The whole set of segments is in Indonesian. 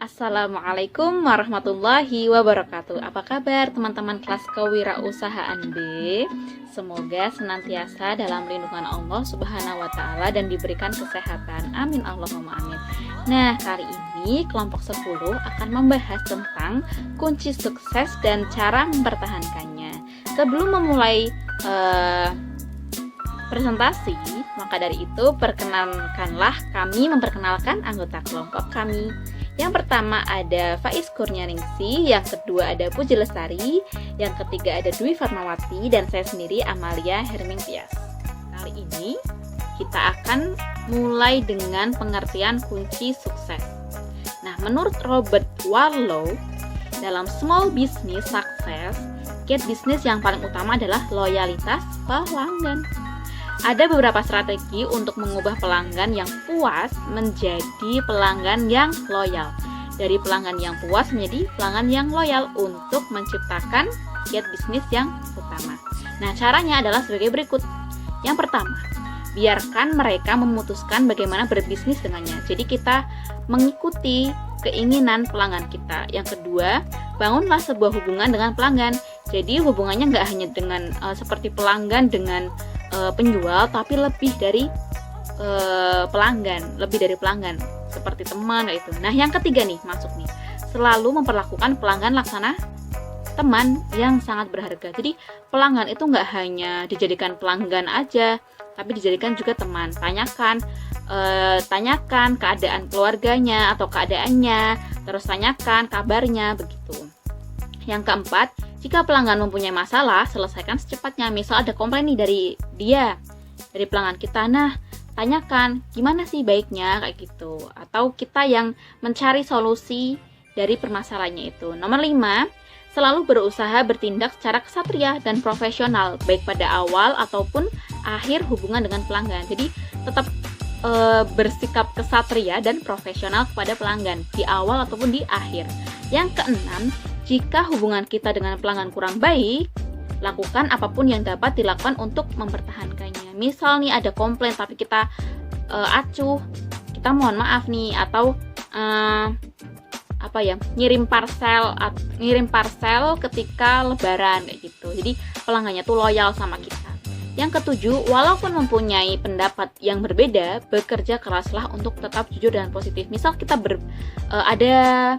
Assalamualaikum warahmatullahi wabarakatuh. Apa kabar teman-teman kelas kewirausahaan B? Semoga senantiasa dalam lindungan Allah Subhanahu wa taala dan diberikan kesehatan. Amin Allahumma amin. Nah, kali ini kelompok 10 akan membahas tentang kunci sukses dan cara mempertahankannya. Sebelum memulai presentasi, maka dari itu perkenalkanlah kami memperkenalkan anggota kelompok kami. Yang pertama ada Faiz Kurnianingsih, yang kedua ada Puji Lestari, yang ketiga ada Dwi Fatmawati, dan saya sendiri Amalia Herming Tias. Kali ini kita akan mulai dengan pengertian kunci sukses. Nah, menurut Robert Warlow, dalam small business success, key bisnis yang paling utama adalah loyalitas pelanggan. Ada beberapa strategi untuk mengubah pelanggan yang puas menjadi pelanggan yang loyal. Dari pelanggan yang puas menjadi pelanggan yang loyal untuk menciptakan key bisnis yang utama. Nah, caranya adalah sebagai berikut. Yang pertama, biarkan mereka memutuskan bagaimana berbisnis dengannya. Jadi kita mengikuti keinginan pelanggan kita. Yang kedua, bangunlah sebuah hubungan dengan pelanggan. Jadi hubungannya nggak hanya dengan seperti pelanggan dengan penjual, tapi lebih dari pelanggan seperti teman itu. Nah, yang ketiga nih masuk nih, selalu memperlakukan pelanggan laksana teman yang sangat berharga. Jadi pelanggan itu nggak hanya dijadikan pelanggan aja, tapi dijadikan juga teman. Tanyakan keadaan keluarganya atau keadaannya, terus tanyakan kabarnya begitu. Yang keempat, jika pelanggan mempunyai masalah, selesaikan secepatnya. Misal ada komplain nih dari pelanggan kita. Nah, tanyakan gimana sih baiknya kayak gitu. Atau kita yang mencari solusi dari permasalahannya itu. Nomor 5, selalu berusaha bertindak secara kesatria dan profesional, baik pada awal ataupun akhir hubungan dengan pelanggan. Jadi tetap bersikap kesatria dan profesional kepada pelanggan di awal ataupun di akhir. Yang keenam, jika hubungan kita dengan pelanggan kurang baik, lakukan apapun yang dapat dilakukan untuk mempertahankannya. Misal nih ada komplain tapi kita acuh, kita mohon maaf nih, atau ngirim parcel ketika lebaran kayak gitu. Jadi pelanggannya tuh loyal sama kita. Yang ketujuh, walaupun mempunyai pendapat yang berbeda, bekerja keraslah untuk tetap jujur dan positif. Misal kita ada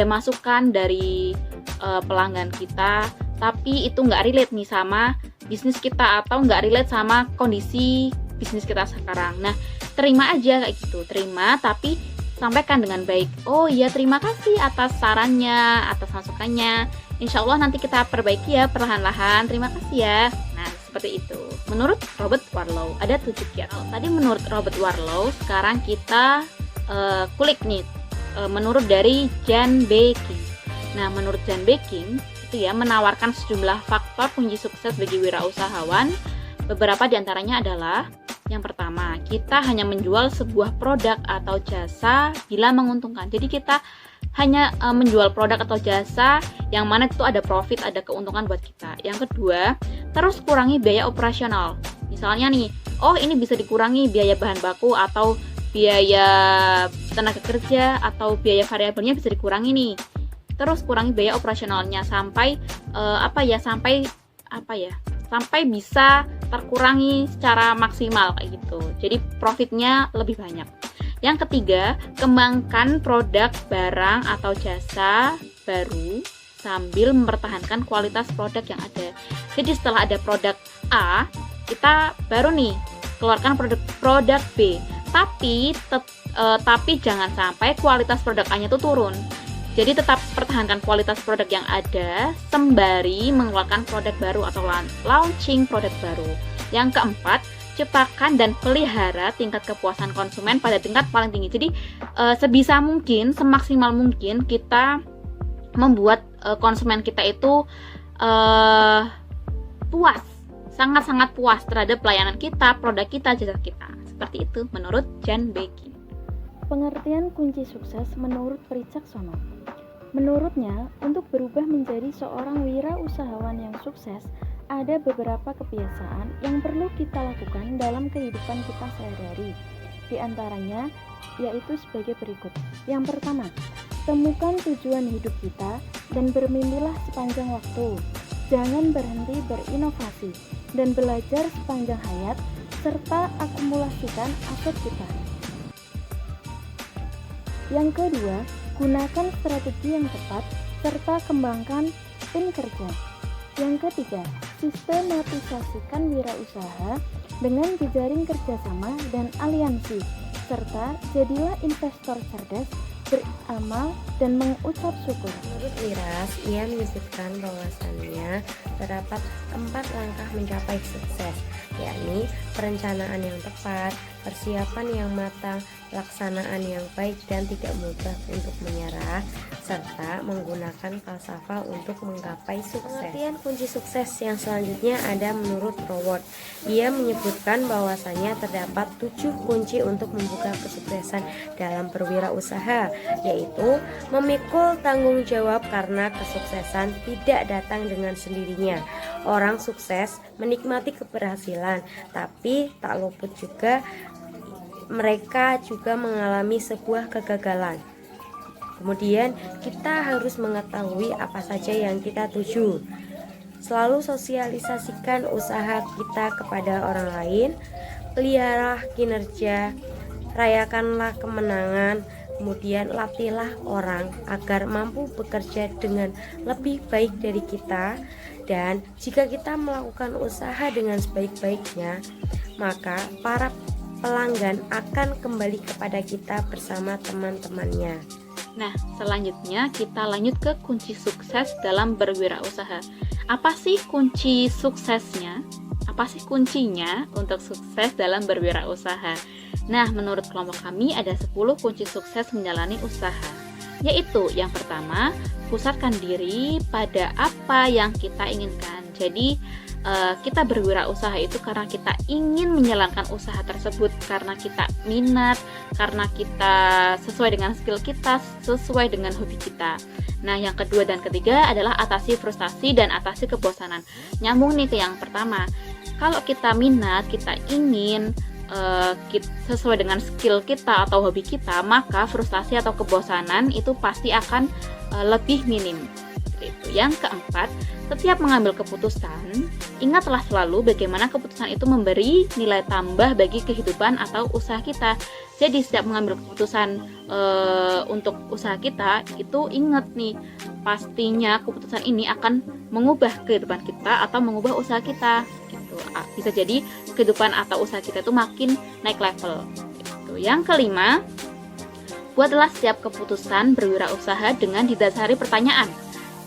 masukan dari pelanggan kita, tapi itu nggak relate nih sama bisnis kita atau nggak relate sama kondisi bisnis kita sekarang. Nah, terima aja kayak gitu, terima tapi sampaikan dengan baik. Oh iya, terima kasih atas sarannya, atas masukannya. Insya Allah nanti kita perbaiki ya perlahan-lahan. Terima kasih ya. Nah, seperti itu. Menurut Robert Warlow ada 7 kiat. Tadi menurut Robert Warlow, sekarang kita kulik nih. Menurut dari Jan Beking. Nah, menurut Jan Beking itu ya menawarkan sejumlah faktor kunci sukses bagi wirausahawan. Beberapa diantaranya adalah yang pertama, kita hanya menjual sebuah produk atau jasa bila menguntungkan. Jadi kita hanya menjual produk atau jasa yang mana itu ada profit, ada keuntungan buat kita. Yang kedua, terus kurangi biaya operasional. Misalnya nih, oh ini bisa dikurangi biaya bahan baku atau biaya tenaga kerja atau biaya variabelnya bisa dikurangi nih. Terus kurangi biaya operasionalnya sampai sampai bisa terkurangi secara maksimal kayak gitu. Jadi profitnya lebih banyak. Yang ketiga, kembangkan produk, barang atau jasa baru sambil mempertahankan kualitas produk yang ada. Jadi setelah ada produk A, kita baru nih keluarkan produk B. Tapi jangan sampai kualitas produk A-nya itu turun. Jadi tetap pertahankan kualitas produk yang ada sembari mengeluarkan produk baru atau launching produk baru. Yang keempat, ciptakan dan pelihara tingkat kepuasan konsumen pada tingkat paling tinggi. Jadi sebisa mungkin, semaksimal mungkin kita membuat konsumen kita itu puas, sangat-sangat puas terhadap pelayanan kita, produk kita, jasa kita. Seperti itu menurut Jan Beking. Pengertian kunci sukses menurut Wicaksono. Menurutnya, untuk berubah menjadi seorang wirausahawan yang sukses, ada beberapa kebiasaan yang perlu kita lakukan dalam kehidupan kita sehari-hari. Di antaranya, yaitu sebagai berikut. Yang pertama, Temukan tujuan hidup kita dan bermimpilah sepanjang waktu. Jangan berhenti berinovasi dan belajar sepanjang hayat serta akumulasikan aset kita. Yang kedua, gunakan strategi yang tepat serta kembangkan tim kerja. Yang ketiga, sistematisasikan wirausaha dengan jejaring kerjasama dan aliansi, serta jadilah investor cerdas, beramal, dan mengucap syukur. Menurut Wiras, ia menyebutkan bahwasannya terdapat 4 langkah mencapai sukses, yakni perencanaan yang tepat, persiapan yang matang, pelaksanaan yang baik dan tidak mudah untuk menyerah, serta menggunakan falsafah untuk menggapai sukses. Pengertian kunci sukses yang selanjutnya ada menurut Roward. Ia menyebutkan bahwasanya terdapat 7 kunci untuk membuka kesuksesan dalam berwirausaha, yaitu memikul tanggung jawab karena kesuksesan tidak datang dengan sendirinya. Orang sukses menikmati keberhasilan, tapi tak luput juga mereka juga mengalami sebuah kegagalan. Kemudian kita harus mengetahui apa saja yang kita tuju. Selalu sosialisasikan usaha kita kepada orang lain, pelihara kinerja, rayakanlah kemenangan, kemudian latihlah orang agar mampu bekerja dengan lebih baik dari kita. Dan jika kita melakukan usaha dengan sebaik-baiknya, maka para pelanggan akan kembali kepada kita bersama teman-temannya. Nah, selanjutnya kita lanjut ke kunci sukses dalam berwirausaha. Apa sih kunci suksesnya? Apa sih kuncinya untuk sukses dalam berwirausaha? Nah, menurut kelompok kami ada 10 kunci sukses menjalani usaha. Yaitu yang pertama, pusatkan diri pada apa yang kita inginkan. Jadi, kita berwirausaha itu karena kita ingin menjalankan usaha tersebut, karena kita minat, karena kita sesuai dengan skill kita, sesuai dengan hobi kita. Nah, yang kedua dan ketiga adalah atasi frustasi dan atasi kebosanan. Nyambung nih ke yang pertama. Kalau kita minat, kita ingin sesuai dengan skill kita atau hobi kita, maka frustasi atau kebosanan itu pasti akan lebih minim. Itu. Yang keempat, setiap mengambil keputusan, ingatlah selalu bagaimana keputusan itu memberi nilai tambah bagi kehidupan atau usaha kita. Jadi setiap mengambil keputusan untuk usaha kita, itu ingat nih, pastinya keputusan ini akan mengubah kehidupan kita atau mengubah usaha kita. Gitu. Bisa jadi kehidupan atau usaha kita itu makin naik level. Gitu. Yang kelima, buatlah setiap keputusan berwirausaha dengan didasari pertanyaan.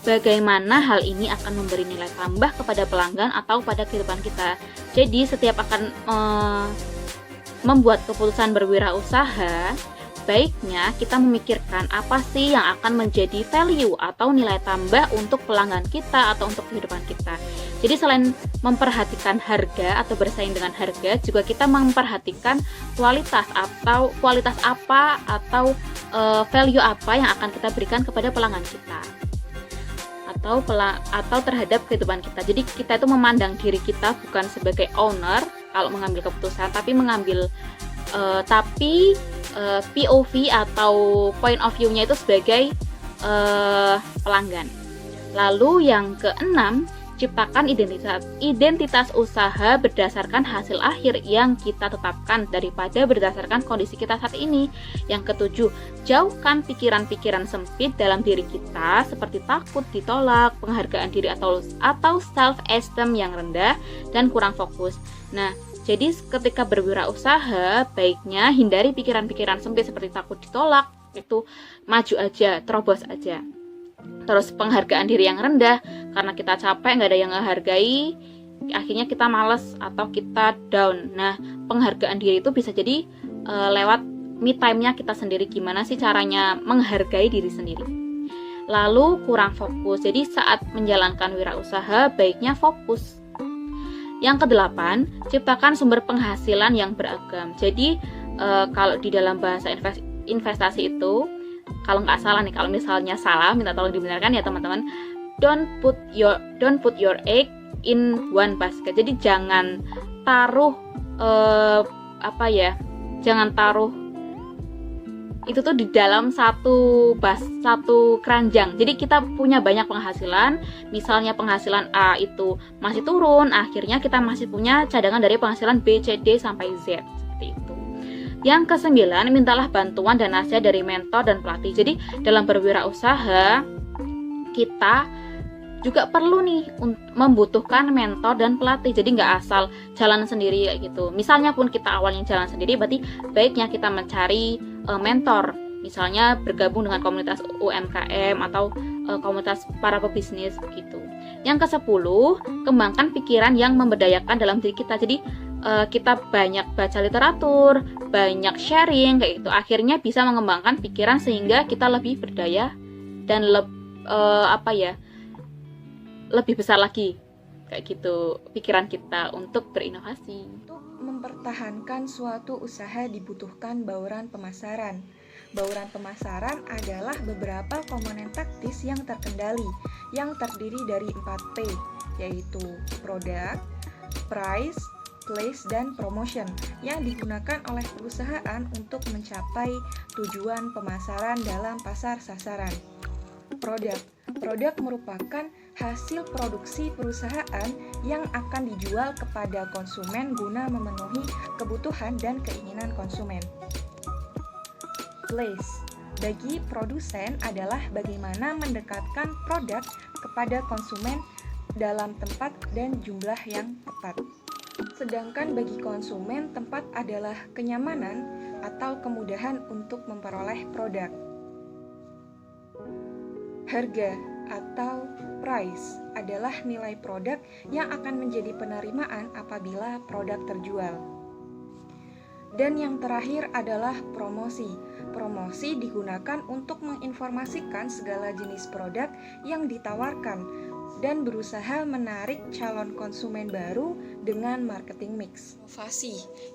Bagaimana hal ini akan memberi nilai tambah kepada pelanggan atau pada kehidupan kita. Jadi setiap akan membuat keputusan berwirausaha, baiknya kita memikirkan apa sih yang akan menjadi value atau nilai tambah untuk pelanggan kita atau untuk kehidupan kita. Jadi selain memperhatikan harga atau bersaing dengan harga, juga kita memperhatikan kualitas apa atau value apa yang akan kita berikan kepada pelanggan kita. Atau terhadap kehidupan kita. Jadi kita itu memandang diri kita bukan sebagai owner kalau mengambil keputusan, tapi POV atau point of view-nya itu sebagai pelanggan. Lalu yang keenam, ciptakan identitas usaha berdasarkan hasil akhir yang kita tetapkan daripada berdasarkan kondisi kita saat ini. Yang ketujuh, jauhkan pikiran-pikiran sempit dalam diri kita seperti takut ditolak, penghargaan diri atau self-esteem yang rendah dan kurang fokus. Nah, jadi ketika berwirausaha, baiknya hindari pikiran-pikiran sempit seperti takut ditolak, itu maju aja, terobos aja. Terus penghargaan diri yang rendah, karena kita capek, nggak ada yang ngehargai, akhirnya kita malas atau kita down. Nah, penghargaan diri itu bisa jadi lewat me time-nya kita sendiri, gimana sih caranya menghargai diri sendiri. Lalu kurang fokus, jadi saat menjalankan wirausaha baiknya fokus. Yang kedelapan, ciptakan sumber penghasilan yang beragam. Jadi kalau di dalam bahasa investasi itu, kalau nggak salah nih, kalau misalnya salah minta tolong dibenarkan ya teman-teman. Don't put your egg in one basket. Jadi jangan taruh jangan taruh itu tuh di dalam satu keranjang. Jadi kita punya banyak penghasilan. Misalnya penghasilan A itu masih turun, akhirnya kita masih punya cadangan dari penghasilan B, C, D sampai Z, seperti itu. Yang kesembilan, mintalah bantuan dan nasihat dari mentor dan pelatih. Jadi dalam berwirausaha kita juga perlu nih membutuhkan mentor dan pelatih. Jadi nggak asal jalan sendiri kayak gitu. Misalnya pun kita awalnya jalan sendiri, berarti baiknya kita mencari mentor. Misalnya bergabung dengan komunitas UMKM atau komunitas para pebisnis begitu. Yang ke-10, kembangkan pikiran yang memberdayakan dalam diri kita. Jadi kita banyak baca literatur, banyak sharing kayak gitu. Akhirnya bisa mengembangkan pikiran sehingga kita lebih berdaya dan lebih besar lagi kayak gitu pikiran kita untuk berinovasi. Untuk mempertahankan suatu usaha dibutuhkan bauran pemasaran. Bauran pemasaran adalah beberapa komponen taktis yang terkendali yang terdiri dari 4P, yaitu produk, price, place, dan promotion yang digunakan oleh perusahaan untuk mencapai tujuan pemasaran dalam pasar sasaran. Produk merupakan hasil produksi perusahaan yang akan dijual kepada konsumen guna memenuhi kebutuhan dan keinginan konsumen. Place bagi produsen adalah bagaimana mendekatkan produk kepada konsumen dalam tempat dan jumlah yang tepat. Sedangkan bagi konsumen, tempat adalah kenyamanan atau kemudahan untuk memperoleh produk. Harga atau price adalah nilai produk yang akan menjadi penerimaan apabila produk terjual. Dan yang terakhir adalah promosi. Promosi digunakan untuk menginformasikan segala jenis produk yang ditawarkan dan berusaha menarik calon konsumen baru dengan marketing mix.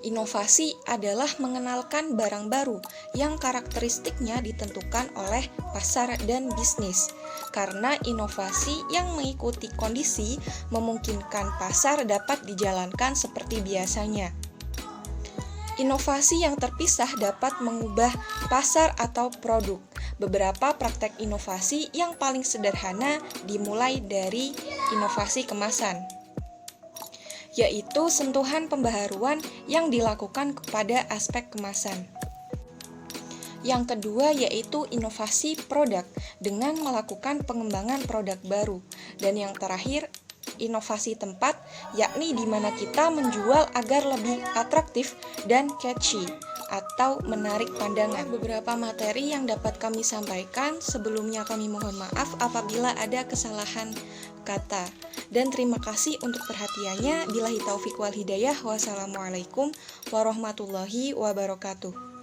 Inovasi adalah mengenalkan barang baru yang karakteristiknya ditentukan oleh pasar dan bisnis. Karena inovasi yang mengikuti kondisi memungkinkan pasar dapat dijalankan seperti biasanya. Inovasi yang terpisah dapat mengubah pasar atau produk. Beberapa praktek inovasi yang paling sederhana dimulai dari inovasi kemasan, yaitu sentuhan pembaharuan yang dilakukan kepada aspek kemasan. Yang kedua yaitu inovasi produk dengan melakukan pengembangan produk baru. Dan yang terakhir inovasi tempat, yakni di mana kita menjual agar lebih atraktif dan catchy atau menarik pandangan. Beberapa materi yang dapat kami sampaikan. Sebelumnya kami mohon maaf apabila ada kesalahan kata. Dan terima kasih untuk perhatiannya. Billahi taufiq wal hidayah. Wassalamualaikum warahmatullahi wabarakatuh.